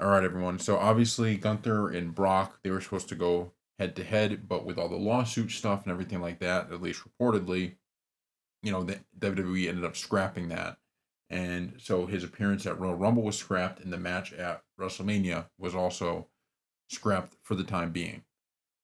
All right, everyone. So obviously, Gunther and Brock, they were supposed to go head to head, but with all the lawsuit stuff and everything like that, at least reportedly, the WWE ended up scrapping that. And so his appearance at Royal Rumble was scrapped, and the match at WrestleMania was also scrapped for the time being.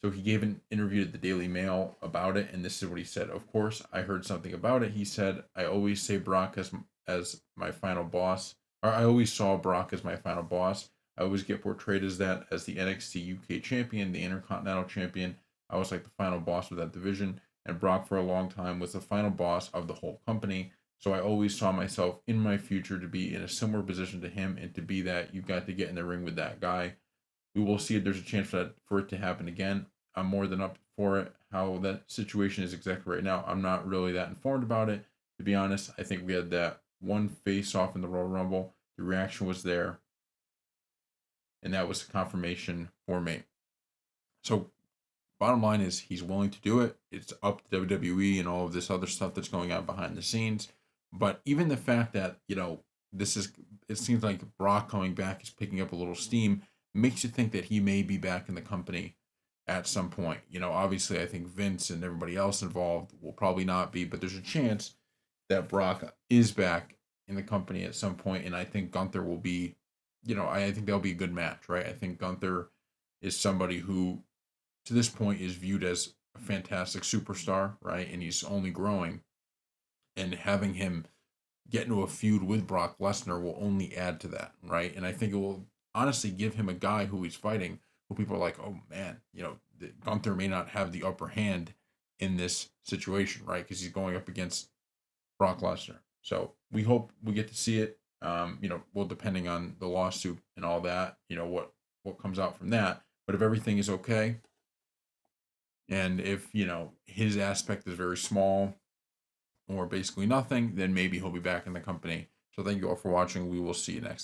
So he gave an interview to the Daily Mail about it, and this is what he said. Of course, I heard something about it. He said, "I always say Brock as my final boss, or I always saw Brock as my final boss. I always get portrayed as that, as the NXT UK champion, the Intercontinental champion. I was like the final boss of that division, and Brock for a long time was the final boss of the whole company. So I always saw myself in my future to be in a similar position to him, and to be that you got to get in the ring with that guy. We will see if there's a chance for it to happen again. I'm more than up for it. How that situation is exactly right now, I'm not really that informed about it. To be honest, I think we had that one face off in the Royal Rumble. The reaction was there, and that was confirmation for me. So, bottom line is he's willing to do it. It's up to WWE and all of this other stuff that's going on behind the scenes. But even the fact that, this is, it seems like Brock coming back is picking up a little steam, makes you think that he may be back in the company at some point. Obviously, I think Vince and everybody else involved will probably not be, but there's a chance that Brock is back in the company at some point, and I think Gunther will be, I think that'll be a good match, right? I think Gunther is somebody who, to this point, is viewed as a fantastic superstar, right? And he's only growing, and having him get into a feud with Brock Lesnar will only add to that, right? And I think it will honestly give him a guy who he's fighting, who people are like, oh man, Gunther may not have the upper hand in this situation, right? Because he's going up against Brock Lesnar. So we hope we get to see it. Well, depending on the lawsuit and all that, what comes out from that. But if everything is okay, and if his aspect is very small or basically nothing, then maybe he'll be back in the company. So thank you all for watching. We will see you next time.